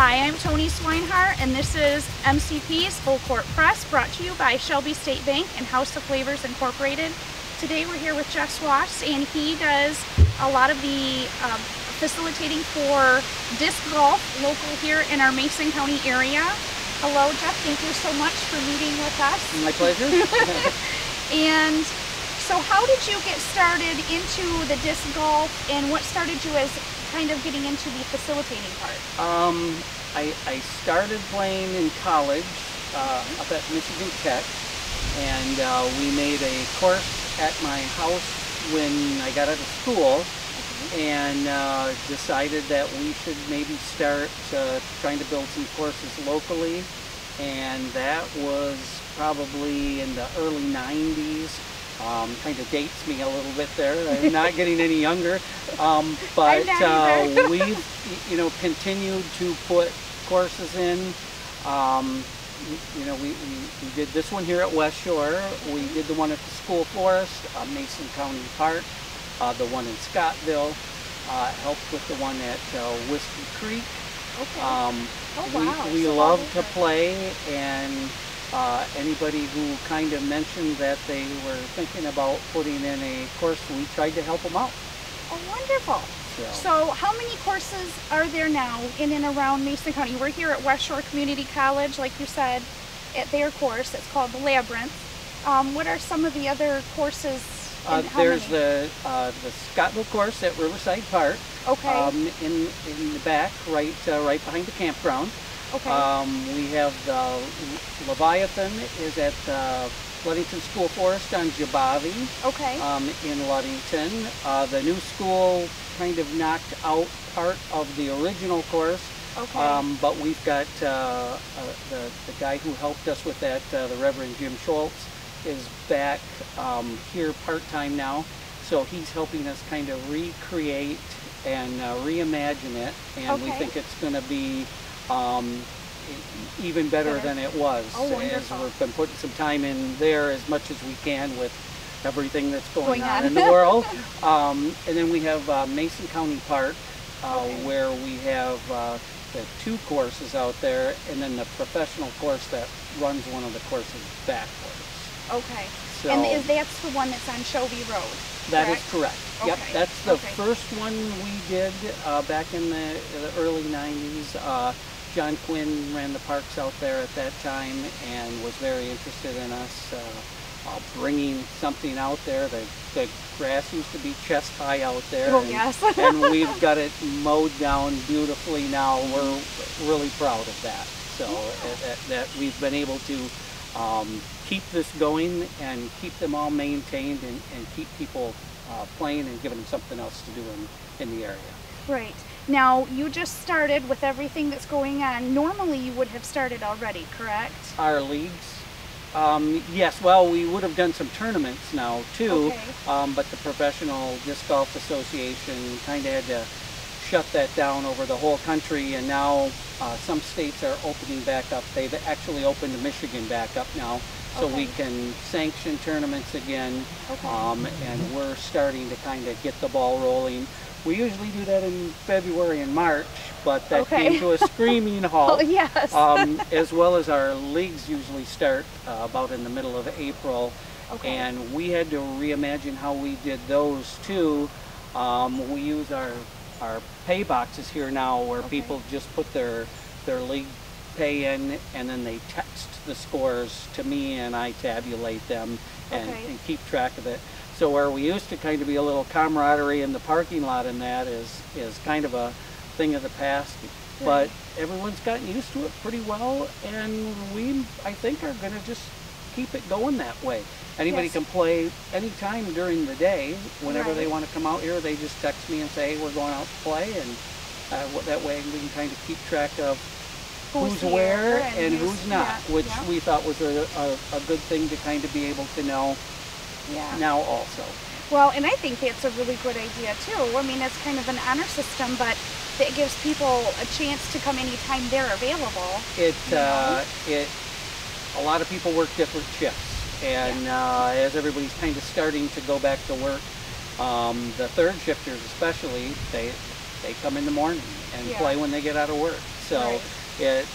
Hi, I'm Toni Swinehart, and this is MCP's Full Court Press, brought to you by Shelby State Bank and House of Flavors Incorporated. Today we're here with Jeff Schwass, and he does a lot of the facilitating for disc golf local here in our Mason County area. Hello, Jeff. Thank you so much for meeting with us. My pleasure. And so how did you get started into the disc golf, and what started you as kind of getting into the facilitating part? I started playing in college up at Michigan Tech, and we made a course at my house when I got out of school, and decided that we should maybe start trying to build some courses locally, and that was probably in the early 90s. Kind of dates me a little bit there. I'm not getting any younger, but we've continued to put courses in. We did this one here at West Shore. We did the one at the School Forest, Mason County Park, the one in Scottville. Helped with the one at Whiskey Creek. We love to play, and anybody who kind of mentioned that they were thinking about putting in a course, we tried to help them out. Oh, wonderful. So how many courses are there now in and around Mason County? We're here at West Shore Community College, like you said, at their course. It's called the Labyrinth. What are some of the other courses? There's the Scottville course at Riverside Park. Okay. In the back, right behind the campground. Okay. We have the Leviathan is at Ludington School Forest on Jabavi. Okay. In Ludington. The new school kind of knocked out part of the original course. Okay. But we've got the guy who helped us with that, the Reverend Jim Schultz, is back here part-time now. So he's helping us kind of recreate and reimagine it. And we think it's going to be even better than it was. Oh, as we've been putting some time in there as much as we can with everything that's going on in the world. And then we have Mason County Park, where we have the 2 courses out there, and then the professional course that runs one of the courses backwards. Okay. So, and that's the one that's on Shelby Road? That is correct. Okay. Yep, that's the first one we did back in the early 90s. John Quinn ran the parks out there at that time and was very interested in us bringing something out there. The grass used to be chest high out there. Oh, and, yes. and we've got it mowed down beautifully now. We're really proud of that. So that we've been able to keep this going and keep them all maintained and keep people playing and giving them something else to do in the area. Right. Now, you just started with everything that's going on. Normally you would have started already, correct? Our leagues? Yes, well, we would have done some tournaments now too, but the Professional Disc Golf Association kind of had to shut that down over the whole country, and now some states are opening back up. They've actually opened Michigan back up now, so we can sanction tournaments again, and we're starting to kind of get the ball rolling. We usually do that in February and March, but that came to a screaming halt. Oh, yes. As well as our leagues usually start about in the middle of April, and we had to reimagine how we did those too. We use our pay boxes here now, where people just put their league pay in, and then they text the scores to me, and I tabulate them and keep track of it. So where we used to kind of be a little camaraderie in the parking lot, and that is kind of a thing of the past. But everyone's gotten used to it pretty well, and we, I think, are going to just keep it going that way. Anybody can play anytime during the day. Whenever they want to come out here, they just text me and say, hey, we're going out to play, and that way we can kind of keep track of who's where and who's not, which we thought was a good thing to kind of be able to know now also. Well, and I think that's a really good idea too. I mean, it's kind of an honor system, but it gives people a chance to come anytime they're available. A lot of people work different shifts, and as everybody's kind of starting to go back to work, the third shifters especially, they come in the morning and play when they get out of work. So it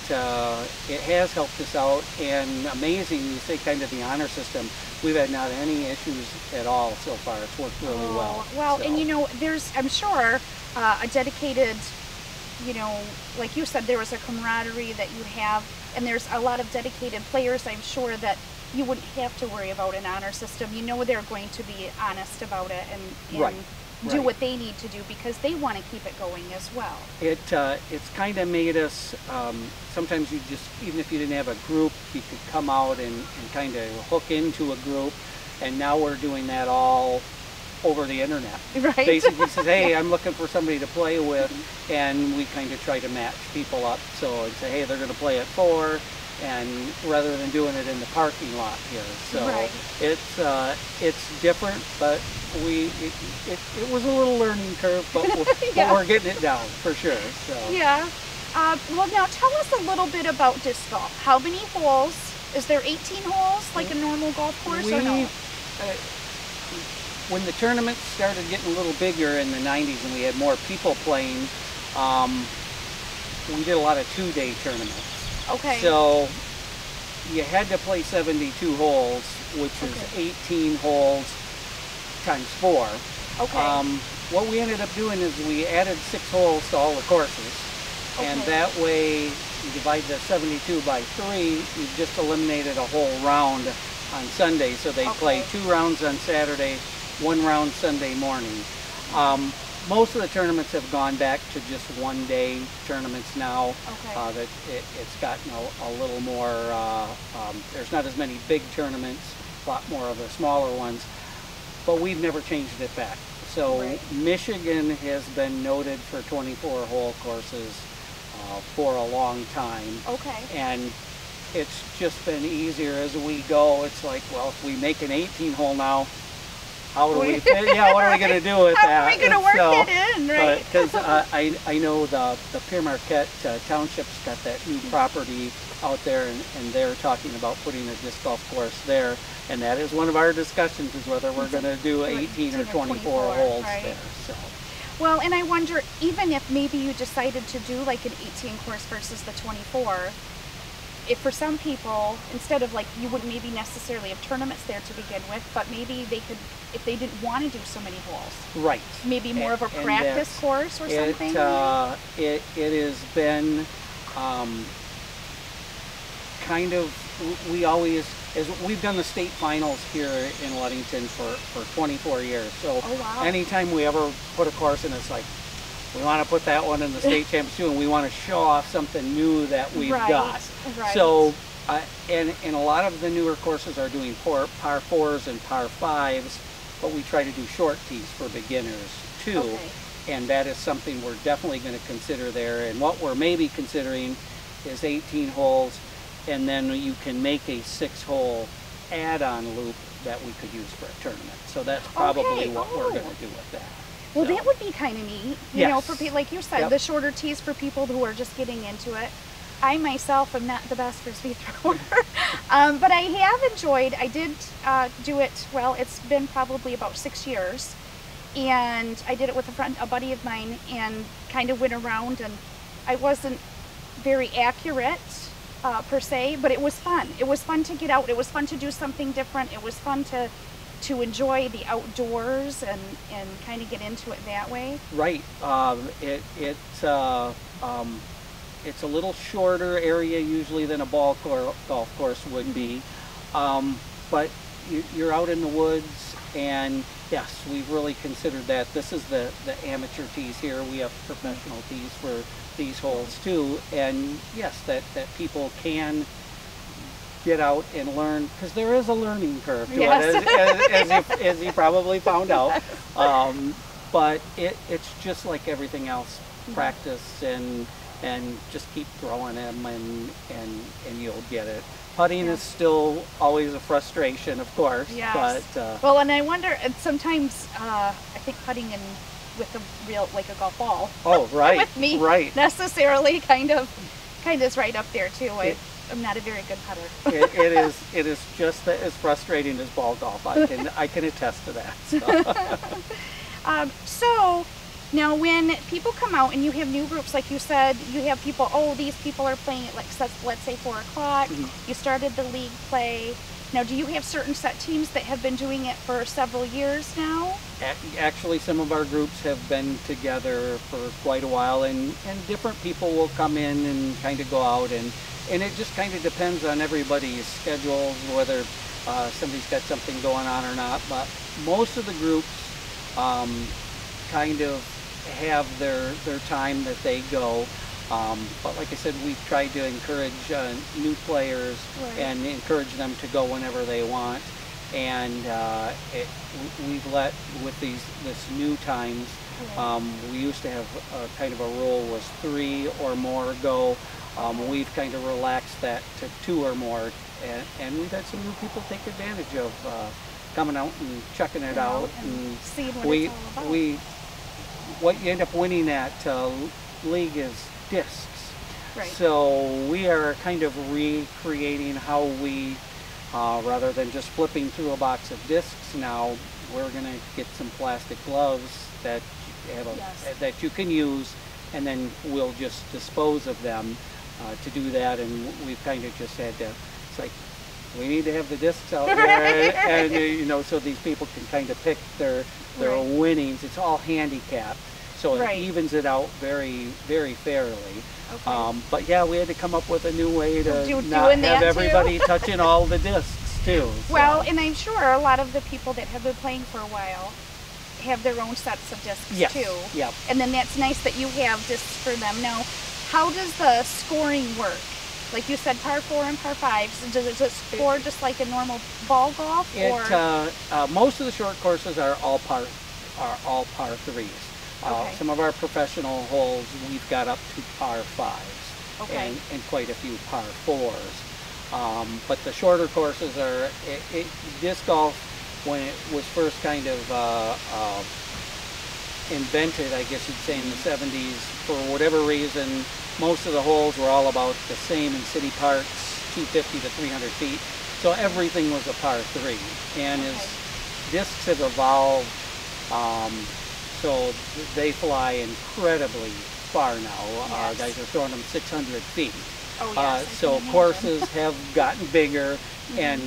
has helped us out, and amazing, you say kind of the honor system, we've had not any issues at all so far. It's worked really well. Well, so. and you know, there's, I'm sure, a dedicated, you know, like you said, there was a camaraderie that you have, and there's a lot of dedicated players, I'm sure, that you wouldn't have to worry about an honor system. You know they're going to be honest about it and do what they need to do because they want to keep it going as well. It's kind of made us, sometimes you just, even if you didn't have a group, you could come out and kind of hook into a group, and now we're doing that all over the internet. Right. Basically says, hey, I'm looking for somebody to play with, and we kind of try to match people up. So I'd say, hey, they're going to play at 4, and rather than doing it in the parking lot here. So it's different, but it was a little learning curve, but we're getting it down for sure. So well, now tell us a little bit about disc golf. How many holes? Is there 18 holes like a normal golf course or no? When the tournaments started getting a little bigger in the 90s and we had more people playing, we did a lot of 2-day tournaments. Okay. So you had to play 72 holes, which is 18 holes times 4. Okay. What we ended up doing is we added 6 holes to all the courses, and that way you divide the 72 by 3, you've just eliminated a whole round on Sunday. So they play 2 rounds on Saturday, 1 round Sunday morning. Most of the tournaments have gone back to just 1-day tournaments now. That it's gotten a little more, there's not as many big tournaments, a lot more of the smaller ones, but we've never changed it back. So Michigan has been noted for 24-hole courses for a long time. And it's just been easier as we go. It's like, well, if we make an 18-hole now, how do we fit? Yeah, what are we going to do with that? How are we going to work it in, right? Because I know the Pere Marquette Township's got that new property out there, and they're talking about putting a disc golf course there, and that is one of our discussions, is whether we're going to do 18 or 24 holes there. So. Well, and I wonder, even if maybe you decided to do like an 18 course versus the 24, if for some people, instead of like, you wouldn't maybe necessarily have tournaments there to begin with, but maybe they could, if they didn't want to do so many holes. Right. Maybe more of a practice course or something? It has been kind of, we always, as we've done the state finals here in Ludington for 24 years. So anytime we ever put a course in, it's like, we want to put that one in the state championship too, and we want to show off something new that we've got. So, and a lot of the newer courses are doing par 4s and par 5s, but we try to do short tees for beginners too. And that is something we're definitely going to consider there. And what we're maybe considering is 18 holes, and then you can make a 6-hole add-on loop that we could use for a tournament. So that's probably what we're going to do with that. Well, that would be kind of neat, you know, for people, like you said, the shorter tees for people who are just getting into it. I myself am not the best frisbee thrower, but I have enjoyed, I did do it, well, it's been probably about 6 years, and I did it with a buddy of mine, and kind of went around, and I wasn't very accurate per se, but it was fun. It was fun to get out, it was fun to do something different, it was fun to enjoy the outdoors and kind of get into it that way. Right. It's a little shorter area usually than a golf course would be, but you're out in the woods, and yes, we've really considered that. This is the amateur tees here. We have professional tees for these holes too, and yes, that people can get out and learn, because there is a learning curve to it, as you probably found out. But it's just like everything else, practice and just keep throwing them, and you'll get it. Putting is still always a frustration, of course. But well, and I wonder, and sometimes I think putting in with a real, like a golf ball. With me, necessarily kind of is right up there too. I'm not a very good putter. it is just as frustrating as ball golf. I can attest to that. So, so Now, when people come out and you have new groups, like you said, you have people, oh, these people are playing at, like, let's say 4 o'clock. You started the league play. Now, do you have certain set teams that have been doing it for several years now? Actually, some of our groups have been together for quite a while, and different people will come in and kind of go out, and it just kind of depends on everybody's schedules, whether somebody's got something going on or not. But most of the groups kind of have their time that they go. But like I said, we've tried to encourage new players and encourage them to go whenever they want. And we've let, with this new times, we used to have kind of a rule was 3 or more go. We've kind of relaxed that to 2 or more, and we've had some new people take advantage of coming out and checking it out and seeing what it's all about. What you end up winning at league is discs. Right. So we are kind of recreating how we, rather than just flipping through a box of discs now, we're going to get some plastic gloves that that you can use, and then we'll just dispose of them to do that. And we've kind of just had to, it's like, we need to have the discs out there, and you know, so these people can kind of pick their winnings. It's all handicapped, so it evens it out very, very fairly. But yeah, we had to come up with a new way to not have everybody touching all the discs too. So. Well, and I'm sure a lot of the people that have been playing for a while have their own sets of discs too. Yep. And then that's nice that you have discs for them. Now, how does the scoring work? Like you said, par 4 and par 5s. Does it score just like a normal ball golf? Most of the short courses are all par 3s. Some of our professional holes, we've got up to par 5s and quite a few par 4s. But the shorter courses are disc golf. When it was first kind of invented, I guess you'd say, in the 70s, for whatever reason, most of the holes were all about the same in city parks, 250 to 300 feet. So everything was a par 3. And as discs have evolved, so they fly incredibly far now. Guys are throwing them 600 feet. So courses have gotten bigger, and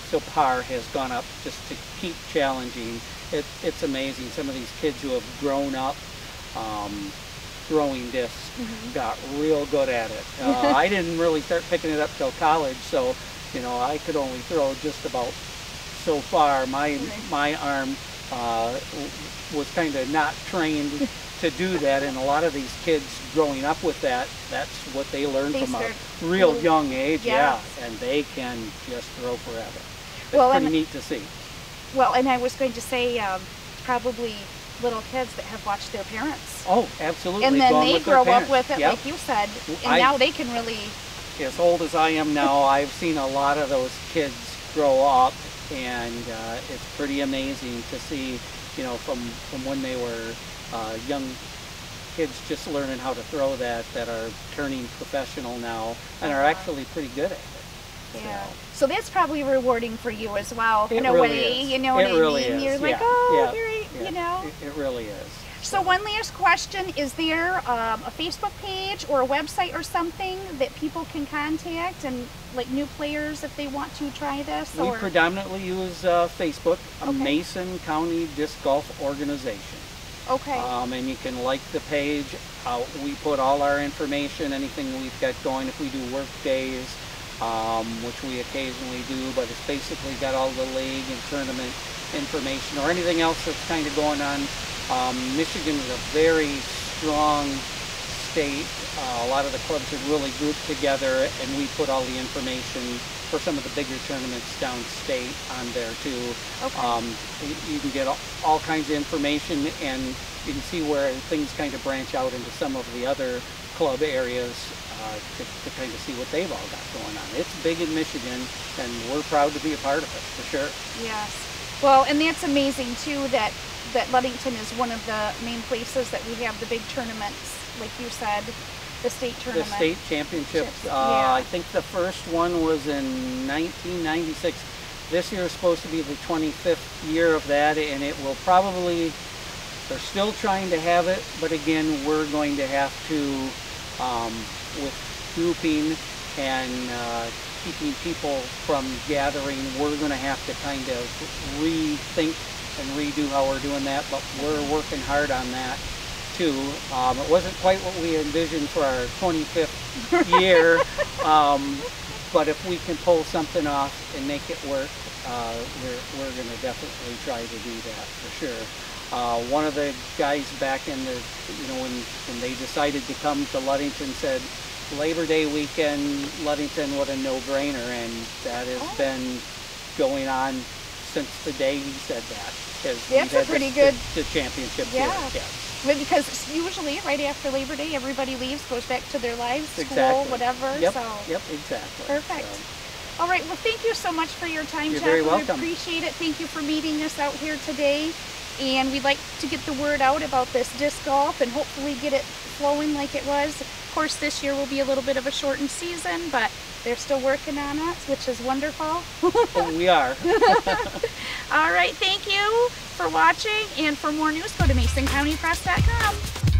so par has gone up just to keep challenging. It's amazing. Some of these kids who have grown up throwing discs got real good at it. I didn't really start picking it up till college, so you know, I could only throw just about so far. My arm was kind of not trained to do that, and a lot of these kids growing up with that, that's what they learn from a real young age. And they can just throw forever. It's pretty neat to see. Well, and I was going to say, probably little kids that have watched their parents. Oh, absolutely. And then they grow up with it, like you said, and now they can really... As old as I am now, I've seen a lot of those kids grow up, and it's pretty amazing to see, you know, from when they were young kids just learning how to throw that are turning professional now and are actually pretty good at it. Yeah. So that's probably rewarding for you as well, in a really way. Is. You know what I mean? You're like, oh, here, you know. It really is. So one last question: is there a Facebook page or a website or something that people can contact, and like new players if they want to try this? We predominantly use Facebook, a Mason County Disc Golf Organization. And you can like the page. We put all our information, anything we've got going. If we do work days, which we occasionally do, but it's basically got all the league and tournament information or anything else that's kind of going on. Michigan is a very strong state. A lot of the clubs are really grouped together, and we put all the information for some of the bigger tournaments downstate on there too. You can get all kinds of information, and you can see where things kind of branch out into some of the other club areas to kind of see what they've all got going on. It's big in Michigan, and we're proud to be a part of it, for sure. Yes. Well, and that's amazing too that Ludington is one of the main places that we have the big tournaments, like you said, the state tournament. The state championships. I think the first one was in 1996. This year is supposed to be the 25th year of that, and it will probably They're still trying to have it, but again, we're going to have to, with grouping and keeping people from gathering, we're going to have to kind of rethink and redo how we're doing that, but we're working hard on that too. It wasn't quite what we envisioned for our 25th year, but if we can pull something off and make it work, we're going to definitely try to do that for sure. One of the guys back in the, when they decided to come to Ludington said, Labor Day weekend, Ludington, what a no-brainer, and that has been going on since the day he said that. That's a pretty good the championship yeah. here. Yeah. Because usually right after Labor Day, everybody leaves, goes back to their lives, school, exactly. whatever. Yep. So. Yep. Exactly. Perfect. So. All right. Well, thank you so much for your time, You're Jeff. very welcome. We appreciate it. Thank you for meeting us out here today. And we'd like to get the word out about this disc golf and hopefully get it flowing like it was. Of course, this year will be a little bit of a shortened season, but they're still working on it, which is wonderful. Oh, we are. All right. Thank you for watching. And for more news, go to MasonCountyPress.com.